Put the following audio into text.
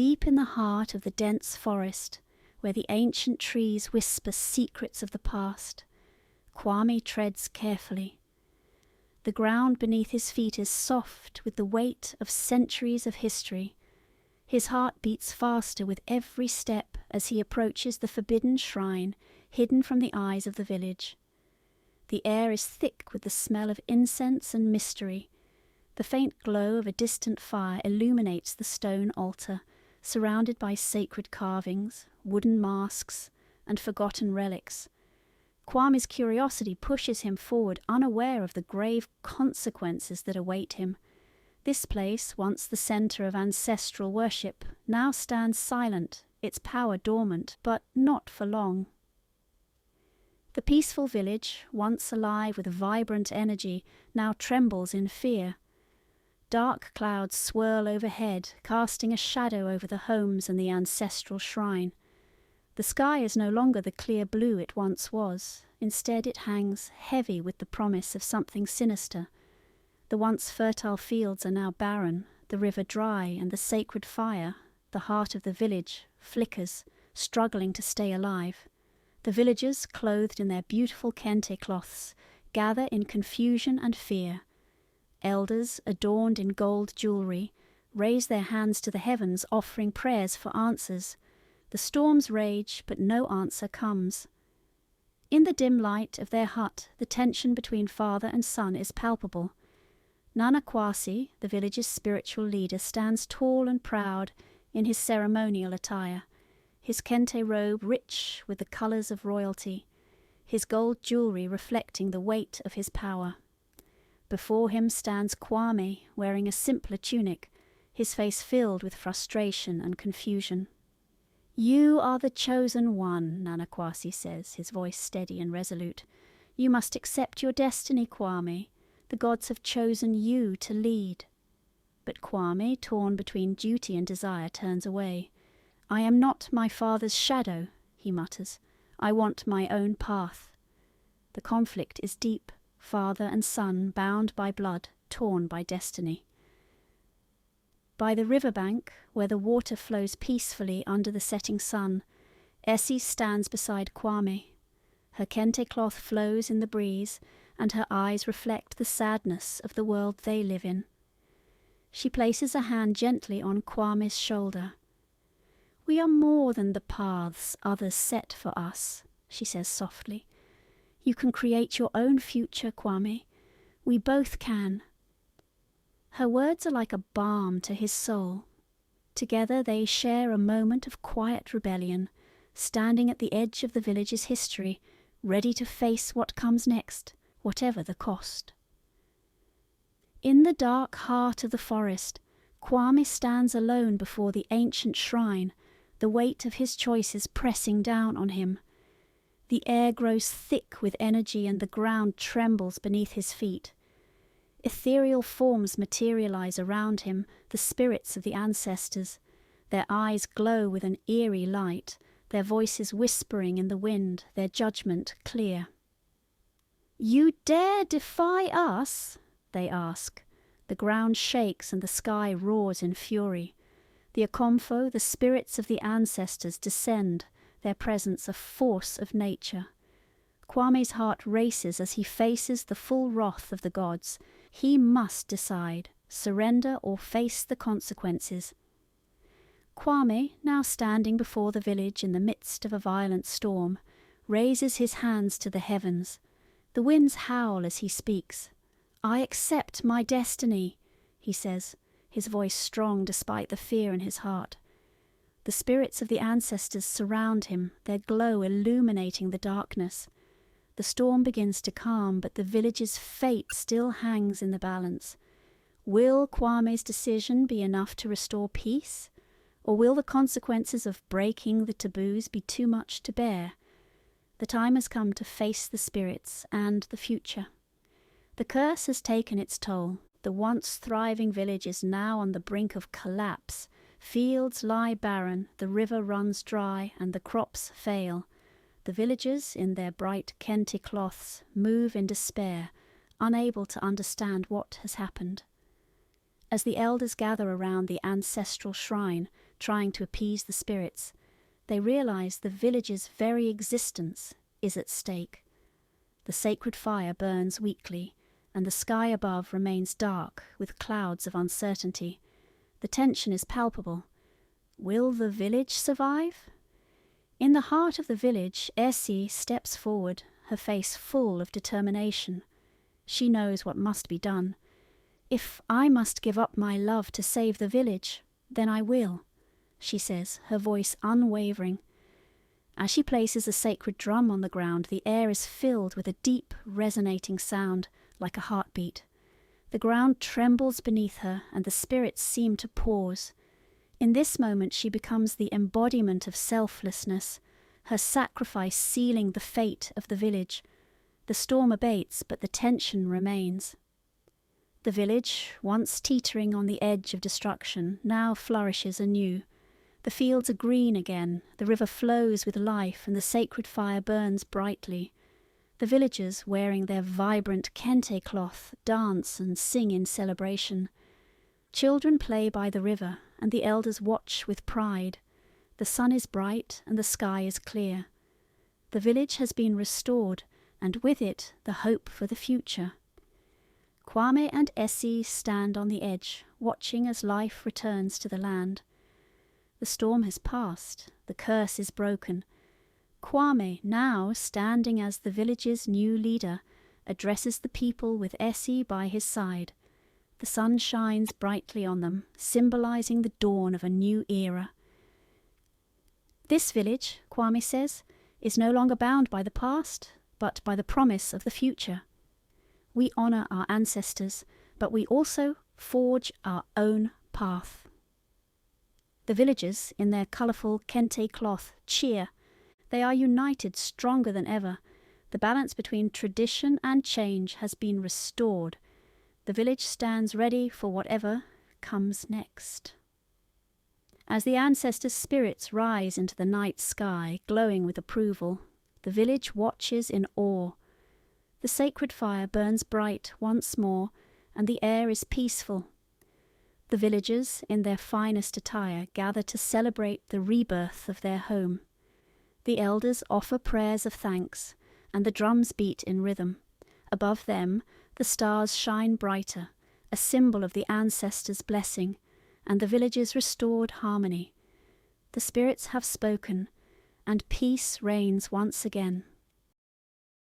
Deep in the heart of the dense forest, where the ancient trees whisper secrets of the past, Kwame treads carefully. The ground beneath his feet is soft with the weight of centuries of history. His heart beats faster with every step as he approaches the forbidden shrine hidden from the eyes of the village. The air is thick with the smell of incense and mystery. The faint glow of a distant fire illuminates the stone altar, surrounded by sacred carvings, wooden masks, and forgotten relics. Kwame's curiosity pushes him forward, unaware of the grave consequences that await him. This place, once the center of ancestral worship, now stands silent, its power dormant, but not for long. The peaceful village, once alive with vibrant energy, now trembles in fear. Dark clouds swirl overhead, casting a shadow over the homes and the ancestral shrine. The sky is no longer the clear blue it once was. Instead, it hangs heavy with the promise of something sinister. The once fertile fields are now barren, the river dry, and the sacred fire, the heart of the village, flickers, struggling to stay alive. The villagers, clothed in their beautiful kente cloths, gather in confusion and fear. Elders, adorned in gold jewelry, raise their hands to the heavens, offering prayers for answers. The storms rage, but no answer comes. In the dim light of their hut, the tension between father and son is palpable. Nana Kwasi, the village's spiritual leader, stands tall and proud in his ceremonial attire, his kente robe rich with the colours of royalty, his gold jewelry reflecting the weight of his power. Before him stands Kwame, wearing a simpler tunic, his face filled with frustration and confusion. "You are the chosen one," Nana Kwasi says, his voice steady and resolute. "You must accept your destiny, Kwame. The gods have chosen you to lead." But Kwame, torn between duty and desire, turns away. "I am not my father's shadow," he mutters. "I want my own path." The conflict is deep, father and son bound by blood, torn by destiny. By the riverbank, where the water flows peacefully under the setting sun, Essie stands beside Kwame. Her kente cloth flows in the breeze, and her eyes reflect the sadness of the world they live in. She places a hand gently on Kwame's shoulder. "We are more than the paths others set for us," she says softly. "You can create your own future, Kwame. We both can." Her words are like a balm to his soul. Together they share a moment of quiet rebellion, standing at the edge of the village's history, ready to face what comes next, whatever the cost. In the dark heart of the forest, Kwame stands alone before the ancient shrine, the weight of his choices pressing down on him. The air grows thick with energy and the ground trembles beneath his feet. Ethereal forms materialize around him, the spirits of the ancestors. Their eyes glow with an eerie light, their voices whispering in the wind, their judgment clear. "You dare defy us?" they ask. The ground shakes and the sky roars in fury. The Akomfo, the spirits of the ancestors, descend, their presence a force of nature. Kwame's heart races as he faces the full wrath of the gods. He must decide, surrender or face the consequences. Kwame, now standing before the village in the midst of a violent storm, raises his hands to the heavens. The winds howl as he speaks. "I accept my destiny," he says, his voice strong despite the fear in his heart. The spirits of the ancestors surround him, their glow illuminating the darkness. The storm begins to calm, but the village's fate still hangs in the balance. Will Kwame's decision be enough to restore peace? Or will the consequences of breaking the taboos be too much to bear? The time has come to face the spirits and the future. The curse has taken its toll. The once thriving village is now on the brink of collapse. Fields lie barren, the river runs dry, and the crops fail. The villagers, in their bright kente cloths, move in despair, unable to understand what has happened. As the elders gather around the ancestral shrine, trying to appease the spirits, they realize the village's very existence is at stake. The sacred fire burns weakly, and the sky above remains dark with clouds of uncertainty. The tension is palpable. Will the village survive? In the heart of the village, Essie steps forward, her face full of determination. She knows what must be done. If I must give up my love to save the village, then I will, she says, her voice unwavering. As she places a sacred drum on the ground, the air is filled with a deep, resonating sound, like a heartbeat. The ground trembles beneath her, and the spirits seem to pause. In this moment she becomes the embodiment of selflessness, her sacrifice sealing the fate of the village. The storm abates, but the tension remains. The village, once teetering on the edge of destruction, now flourishes anew. The fields are green again, the river flows with life, and the sacred fire burns brightly. The villagers, wearing their vibrant kente cloth, dance and sing in celebration. Children play by the river, and the elders watch with pride. The sun is bright, and the sky is clear. The village has been restored, and with it the hope for the future. Kwame and Essie stand on the edge, watching as life returns to the land. The storm has passed, the curse is broken. Kwame, now standing as the village's new leader, addresses the people with Essie by his side. The sun shines brightly on them, symbolizing the dawn of a new era. This village, Kwame says, is no longer bound by the past, but by the promise of the future. We honor our ancestors, but we also forge our own path. The villagers, in their colourful kente cloth, cheer. They are united, stronger than ever. The balance between tradition and change has been restored. The village stands ready for whatever comes next. As the ancestors' spirits rise into the night sky, glowing with approval, the village watches in awe. The sacred fire burns bright once more, and the air is peaceful. The villagers, in their finest attire, gather to celebrate the rebirth of their home. The elders offer prayers of thanks, and the drums beat in rhythm. Above them, the stars shine brighter, a symbol of the ancestors' blessing, and the village's restored harmony. The spirits have spoken, and peace reigns once again.